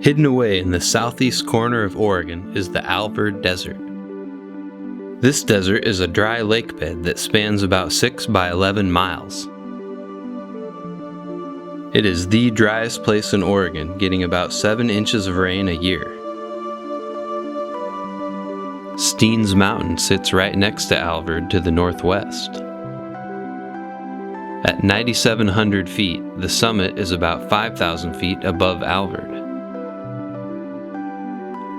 Hidden away in the southeast corner of Oregon is the Alvord Desert. This desert is a dry lake bed that spans about 6 by 11 miles. It is the driest place in Oregon, getting about 7 inches of rain a year. Steens Mountain sits right next to Alvord to the northwest. At 9,700 feet, the summit is about 5,000 feet above Alvord.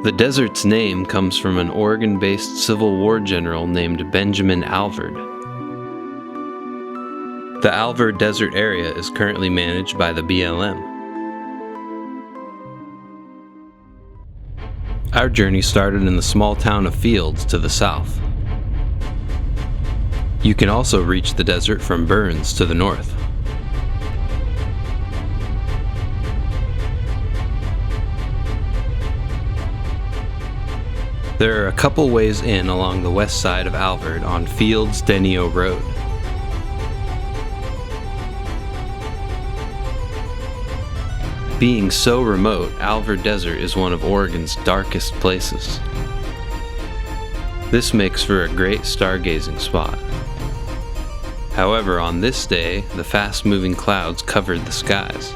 The desert's name comes from an Oregon-based Civil War general named Benjamin Alvord. The Alvord Desert area is currently managed by the BLM. Our journey started in the small town of Fields to the south. You can also reach the desert from Burns to the north. There are a couple ways in along the west side of Alvord on Fields-Denio Road. Being so remote, Alvord Desert is one of Oregon's darkest places. This makes for a great stargazing spot. However, on this day, the fast-moving clouds covered the skies.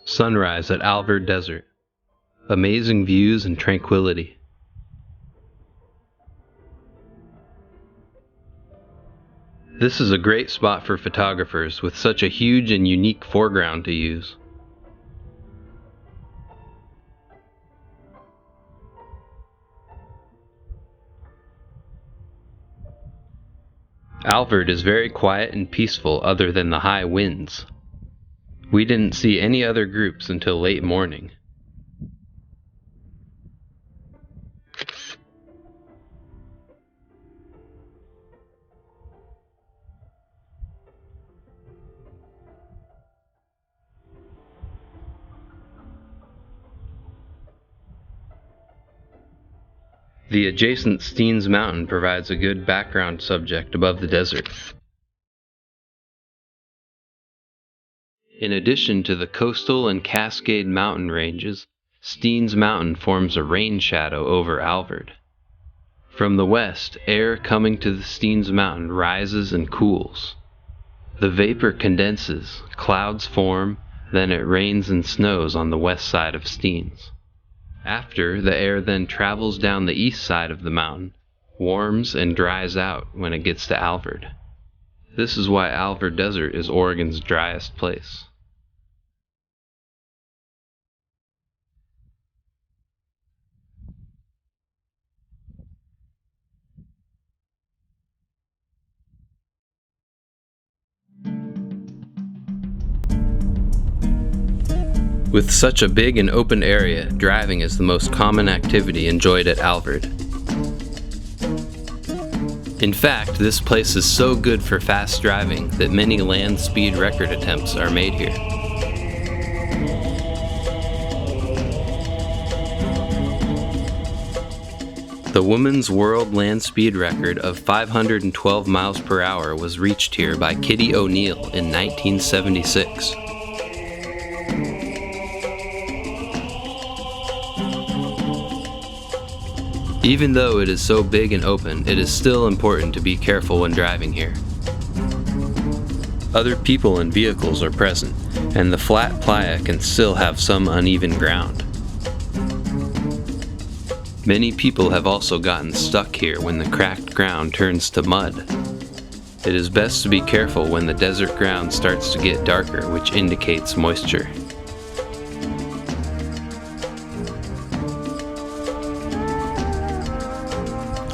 Sunrise at Alvord Desert. Amazing views and tranquility. This is a great spot for photographers with such a huge and unique foreground to use. Alvord is very quiet and peaceful other than the high winds. We didn't see any other groups until late morning. The adjacent Steens Mountain provides a good background subject above the desert. In addition to the coastal and Cascade mountain ranges, Steens Mountain forms a rain shadow over Alvord. From the west, air coming to the Steens Mountain rises and cools. The vapor condenses, clouds form, then it rains and snows on the west side of Steens. After, the air then travels down the east side of the mountain, warms and dries out when it gets to Alvord. This is why Alvord Desert is Oregon's driest place. With such a big and open area, driving is the most common activity enjoyed at Alvord. In fact, this place is so good for fast driving that many land speed record attempts are made here. The women's world land speed record of 512 miles per hour was reached here by Kitty O'Neill in 1976. Even though it is so big and open, it is still important to be careful when driving here. Other people and vehicles are present, and the flat playa can still have some uneven ground. Many people have also gotten stuck here when the cracked ground turns to mud. It is best to be careful when the desert ground starts to get darker, which indicates moisture.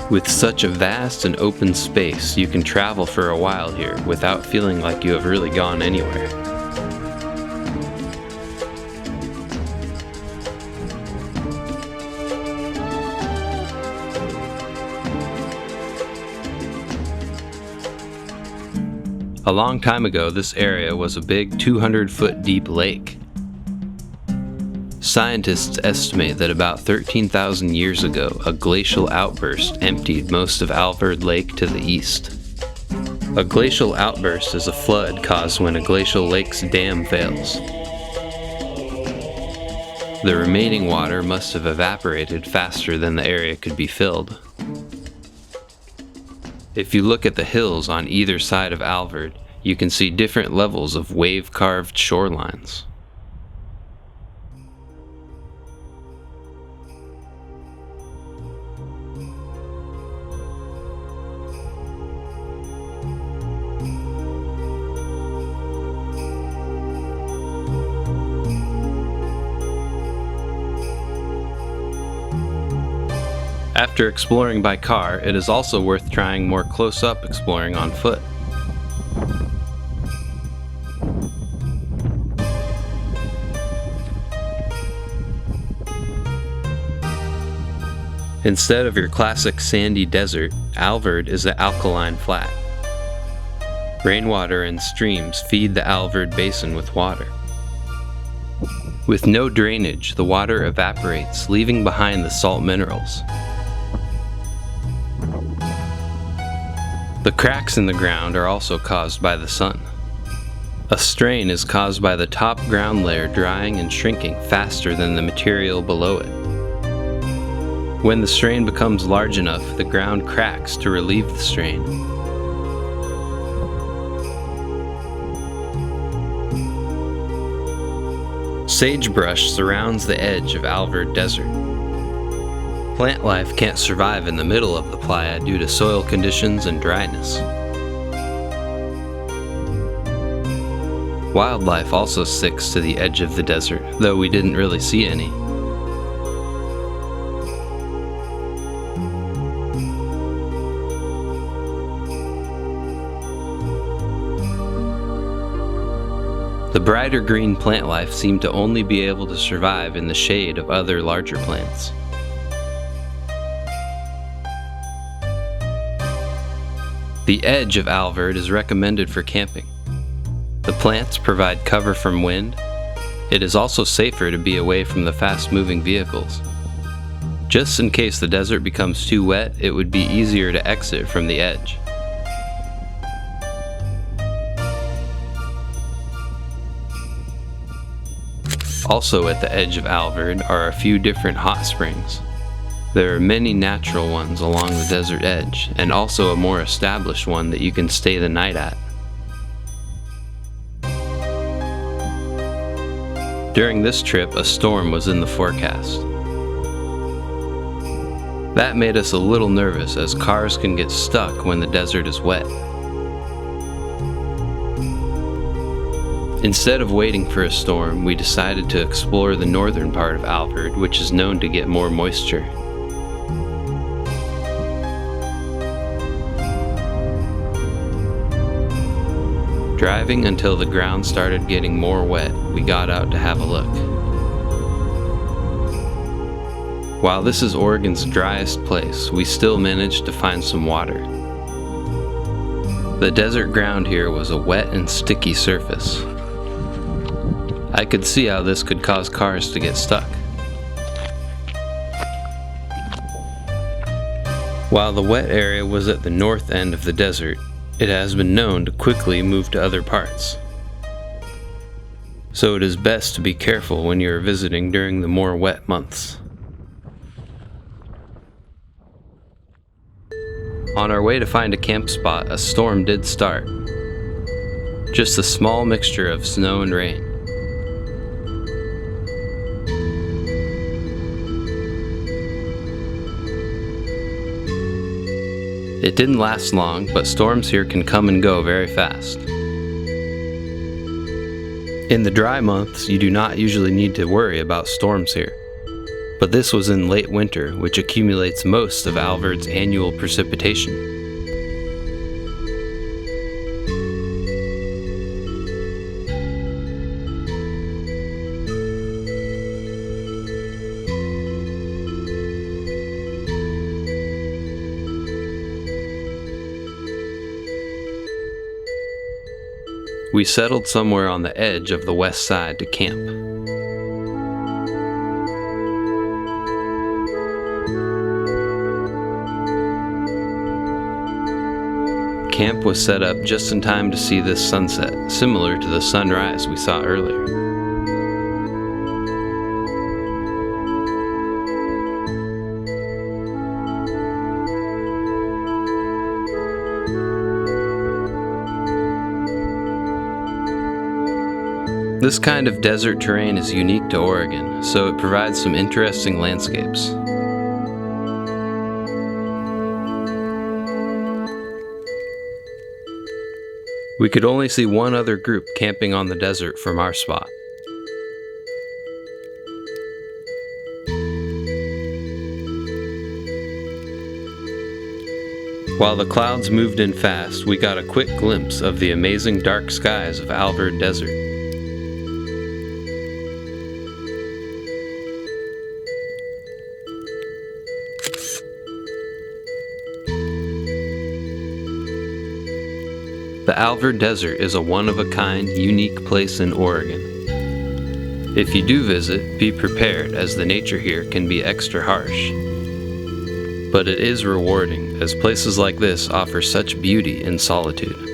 With such a vast and open space, you can travel for a while here without feeling like you have really gone anywhere. A long time ago, this area was a big 200-foot deep lake. Scientists estimate that about 13,000 years ago, a glacial outburst emptied most of Alvord Lake to the east. A glacial outburst is a flood caused when a glacial lake's dam fails. The remaining water must have evaporated faster than the area could be filled. If you look at the hills on either side of Alvord, you can see different levels of wave-carved shorelines. After exploring by car, it is also worth trying more close-up exploring on foot. Instead of your classic sandy desert, Alvord is an alkaline flat. Rainwater and streams feed the Alvord basin with water. With no drainage, the water evaporates, leaving behind the salt minerals. The cracks in the ground are also caused by the sun. A strain is caused by the top ground layer drying and shrinking faster than the material below it. When the strain becomes large enough, the ground cracks to relieve the strain. Sagebrush surrounds the edge of Alvord Desert. Plant life can't survive in the middle of the playa due to soil conditions and dryness. Wildlife also sticks to the edge of the desert, though we didn't really see any. The brighter green plant life seemed to only be able to survive in the shade of other larger plants. The edge of Alvord is recommended for camping. The plants provide cover from wind. It is also safer to be away from the fast-moving vehicles. Just in case the desert becomes too wet, it would be easier to exit from the edge. Also at the edge of Alvord are a few different hot springs. There are many natural ones along the desert edge, and also a more established one that you can stay the night at. During this trip, a storm was in the forecast. That made us a little nervous, as cars can get stuck when the desert is wet. Instead of waiting for a storm, we decided to explore the northern part of Alvord, which is known to get more moisture. Driving until the ground started getting more wet, we got out to have a look. While this is Oregon's driest place, we still managed to find some water. The desert ground here was a wet and sticky surface. I could see how this could cause cars to get stuck. While the wet area was at the north end of the desert, it has been known to quickly move to other parts. So it is best to be careful when you are visiting during the more wet months. On our way to find a camp spot, a storm did start. Just a small mixture of snow and rain. It didn't last long, but storms here can come and go very fast. In the dry months, you do not usually need to worry about storms here. But this was in late winter, which accumulates most of Alvord's annual precipitation. We settled somewhere on the edge of the west side to camp. camp was set up just in time to see this sunset, similar to the sunrise we saw earlier. This kind of desert terrain is unique to Oregon, so it provides some interesting landscapes. We could only see one other group camping on the desert from our spot. While the clouds moved in fast, we got a quick glimpse of the amazing dark skies of Alvord Desert. The Alvord Desert is a one-of-a-kind, unique place in Oregon. If you do visit, be prepared, as the nature here can be extra harsh. But it is rewarding, as places like this offer such beauty and solitude.